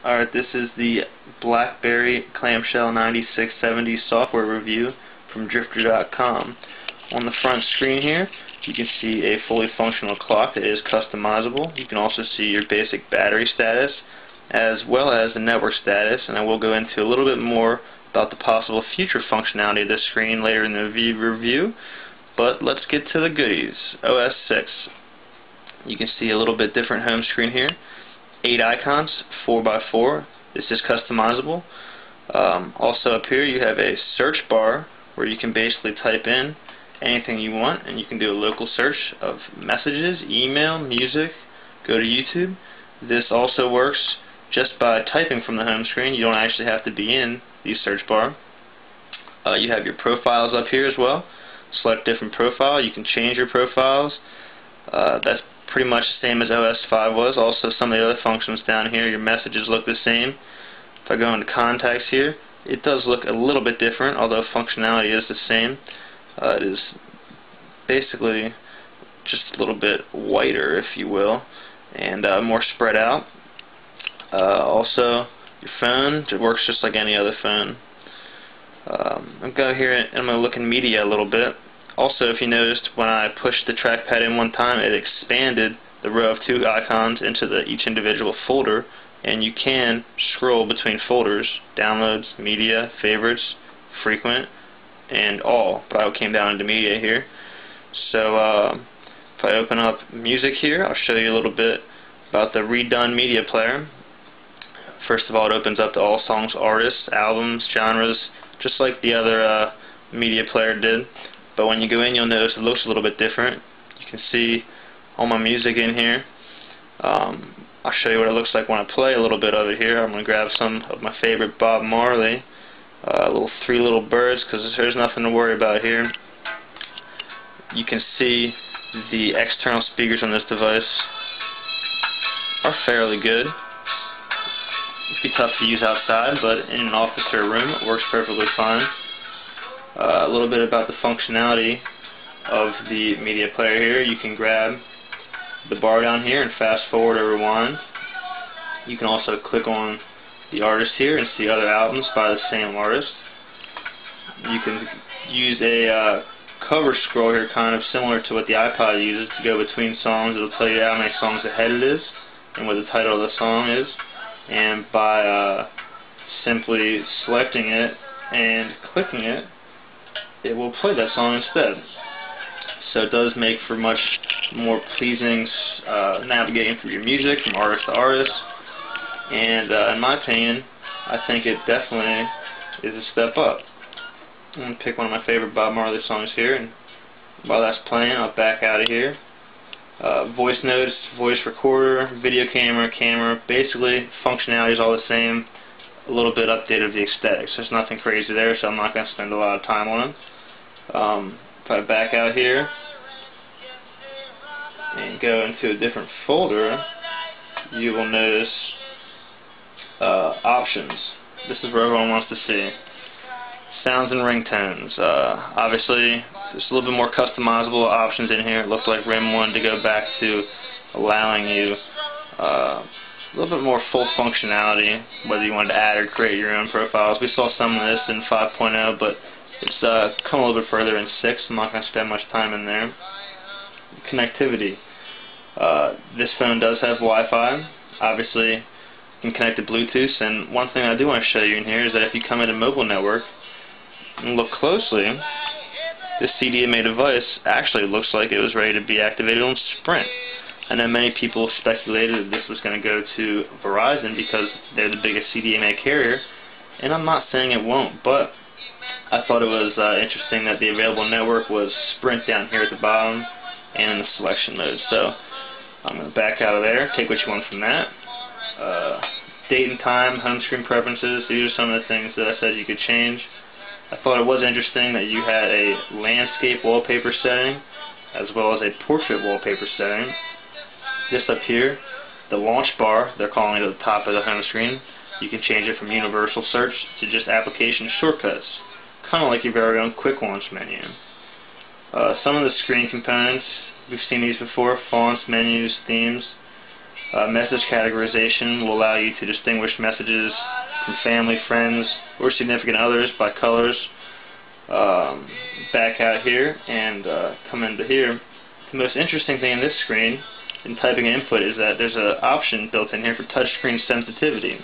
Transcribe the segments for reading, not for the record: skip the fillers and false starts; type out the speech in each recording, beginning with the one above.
Alright, this is the Blackberry Clamshell 9670 software review from Drifter.com. On the front screen here, you can see a fully functional clock that is customizable. You can also see your basic battery status as well as the network status, and I will go into a little bit more about the possible future functionality of this screen later in the review. But let's get to the goodies. os6. You can see a little bit different home screen here. 8 icons, 4x4. This is customizable. Also up here you have a search bar where you can basically type in anything you want, and you can do a local search of messages, email, music, go to YouTube. This also works just by typing from the home screen. You don't actually have to be in the search bar. You have your profiles up here as well. Select different profile. You can change your profiles. That's pretty much the same as os5 was. Also, some of the other functions down here, your messages look the same. If I go into contacts here, it does look a little bit different, although functionality is the same. It is basically just a little bit whiter, if you will, and more spread out. Also, your phone, it works just like any other phone. I'm going to go here and I'm going to look in media a little bit. Also, if you noticed, when I pushed the trackpad in one time, it expanded the row of 2 icons into each individual folder, and you can scroll between folders, downloads, media, favorites, frequent, and all. But I came down into media here. So if I open up music here, I'll show you a little bit about the redone media player. First of all, it opens up to all songs, artists, albums, genres, just like the other media player did. But when you go in, you'll notice it looks a little bit different. You can see all my music in here. I'll show you what it looks like when I play a little bit of it here. I'm going to grab some of my favorite Bob Marley, Three Little Birds, because there's nothing to worry about here. You can see the external speakers on this device are fairly good. It'd be tough to use outside, but in an office or a room, it works perfectly fine. A little bit about the functionality of the media player here. You can grab the bar down here and fast forward or rewind. You can also click on the artist here and see other albums by the same artist. You can use a cover scroll here, kind of similar to what the iPod uses to go between songs. It'll tell you how many songs ahead it is and what the title of the song is. And by simply selecting it and clicking it, it will play that song instead. So it does make for much more pleasing navigating through your music from artist to artist. And in my opinion, I think it definitely is a step up. I'm going to pick one of my favorite Bob Marley songs here, and while that's playing, I'll back out of here. Voice notes, voice recorder, video camera, basically functionality is all the same. A little bit updated of the aesthetics. There's nothing crazy there, so I'm not going to spend a lot of time on them. If I back out here and go into a different folder, you will notice options. This is where everyone wants to see. Sounds and ringtones. Obviously, there's a little bit more customizable options in here. It looks like RIM wanted to go back to allowing you a little bit more full functionality, whether you wanted to add or create your own profiles. We saw some of this in 5.0, but it's come a little bit further in 6. I'm not going to spend much time in there. Connectivity. This phone does have Wi-Fi. Obviously, you can connect to Bluetooth, and one thing I do want to show you in here is that if you come into mobile network and look closely, this CDMA device actually looks like it was ready to be activated on Sprint. I know many people speculated that this was going to go to Verizon because they're the biggest CDMA carrier, and I'm not saying it won't, but I thought it was interesting that the available network was Sprint down here at the bottom and in the selection mode. So I'm going to back out of there, take what you want from that. Date and time, home screen preferences, these are some of the things that I said you could change. I thought it was interesting that you had a landscape wallpaper setting as well as a portrait wallpaper setting. This up here, the launch bar, they're calling it at the top of the home screen. You can change it from universal search to just application shortcuts, kind of like your very own quick launch menu. Some of the screen components, we've seen these before: fonts, menus, themes. Message categorization will allow you to distinguish messages from family, friends, or significant others by colors. Back out here and come into here. The most interesting thing in this screen in typing input is that there's an option built in here for touchscreen sensitivity.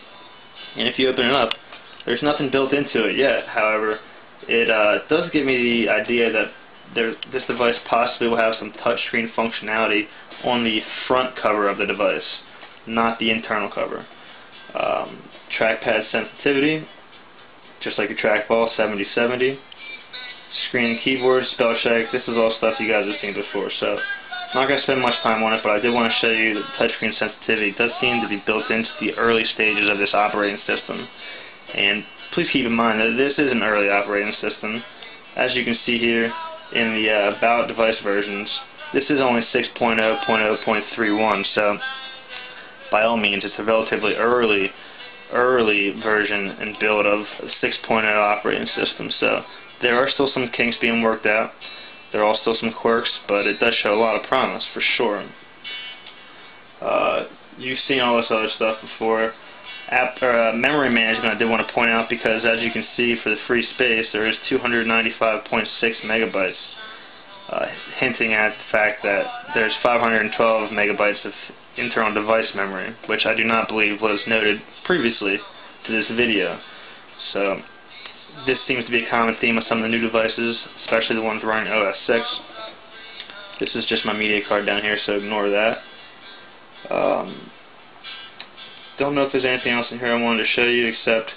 And if you open it up, there's nothing built into it yet. However, it does give me the idea that this device possibly will have some touchscreen functionality on the front cover of the device, not the internal cover. Trackpad sensitivity, just like your trackball, 70/70. Screen and keyboard, spell check, this is all stuff you guys have seen before, so I'm not going to spend much time on it, but I did want to show you that the touchscreen sensitivity does seem to be built into the early stages of this operating system. And please keep in mind that this is an early operating system. As you can see here in the About device versions, this is only 6.0.0.31, so by all means it's a relatively early version and build of a 6.0 operating system. So there are still some kinks being worked out. There are still some quirks, but it does show a lot of promise for sure. You've seen all this other stuff before. Memory management I did want to point out, because as you can see, for the free space there is 295.6 megabytes, hinting at the fact that there's 512 megabytes of internal device memory, which I do not believe was noted previously to this video. So this seems to be a common theme with some of the new devices, especially the ones running os6. This is just my media card down here, so ignore that. Don't know if there's anything else in here I wanted to show you, except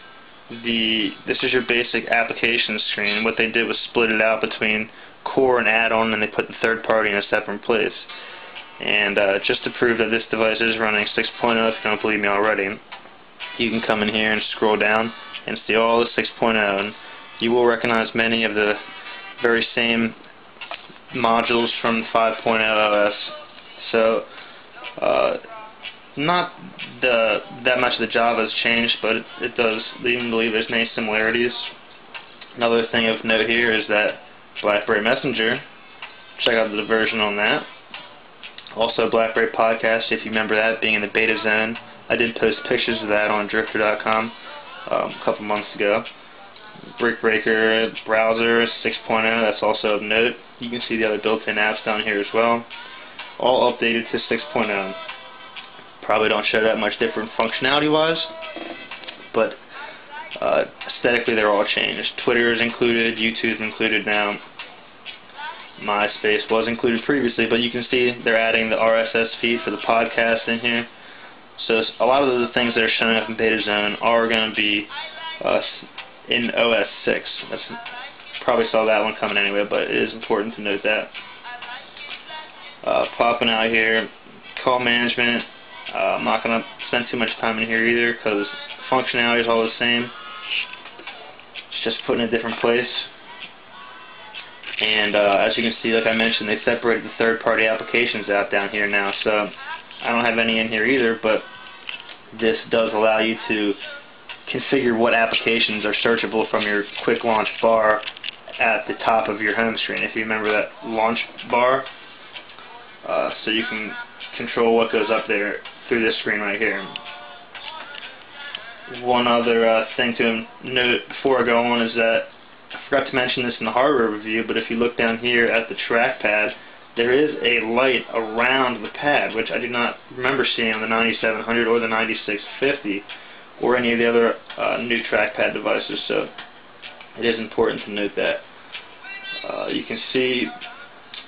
this is your basic application screen. What they did was split it out between core and add-on, and they put the third party in a separate place. And just to prove that this device is running 6.0, if you don't believe me already, you can come in here and scroll down and see all the 6.0, and you will recognize many of the very same modules from 5.0 OS. So not that much of the Java has changed, but it does even believe there's many similarities. Another thing of note here is that Blackberry Messenger, check out the version on that. Also Blackberry Podcast, if you remember that being in the beta zone. I did post pictures of that on drifter.com a couple months ago. Brick Breaker browser 6.0, that's also of note. You can see the other built-in apps down here as well, all updated to 6.0. Probably don't show that much different functionality-wise, but aesthetically they're all changed. Twitter is included, YouTube is included now. MySpace was included previously, but you can see they're adding the RSS feed for the podcast in here. So a lot of the things that are showing up in Beta Zone are going to be in OS6. Probably saw that one coming anyway, but it is important to note that. Popping out here, call management. I'm not going to spend too much time in here either, because functionality is all the same. It's just put in a different place. And as you can see, like I mentioned, they separated the third-party applications out down here now. So I don't have any in here either, but this does allow you to configure what applications are searchable from your quick launch bar at the top of your home screen. If you remember that launch bar, so you can control what goes up there through this screen right here. One other thing to note before I go on is that I forgot to mention this in the hardware review, but if you look down here at the trackpad, there is a light around the pad, which I do not remember seeing on the 9700 or the 9650 or any of the other new trackpad devices, so it is important to note that. You can see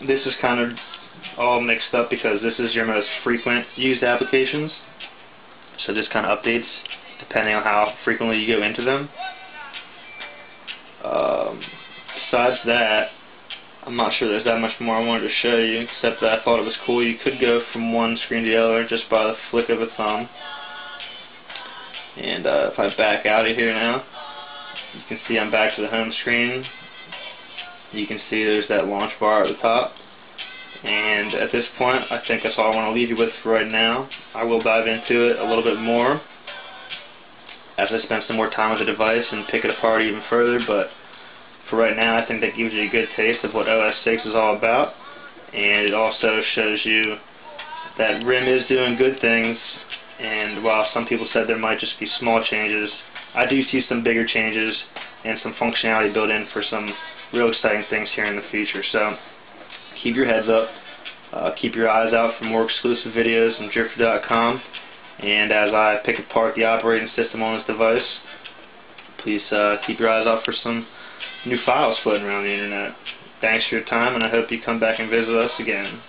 this is kind of all mixed up because this is your most frequent used applications, so this kind of updates depending on how frequently you go into them. Besides that, I'm not sure there's that much more I wanted to show you, except that I thought it was cool. You could go from one screen to the other just by the flick of a thumb. And if I back out of here now, you can see I'm back to the home screen. You can see there's that launch bar at the top. And at this point, I think that's all I want to leave you with for right now. I will dive into it a little bit more as I spend some more time with the device and pick it apart even further, but for right now I think that gives you a good taste of what OS6 is all about, and it also shows you that RIM is doing good things, and while some people said there might just be small changes, I do see some bigger changes and some functionality built in for some real exciting things here in the future. So keep your heads up, keep your eyes out for more exclusive videos from Drifter.com, and as I pick apart the operating system on this device, please keep your eyes out for some new files floating around the internet. Thanks for your time, and I hope you come back and visit us again.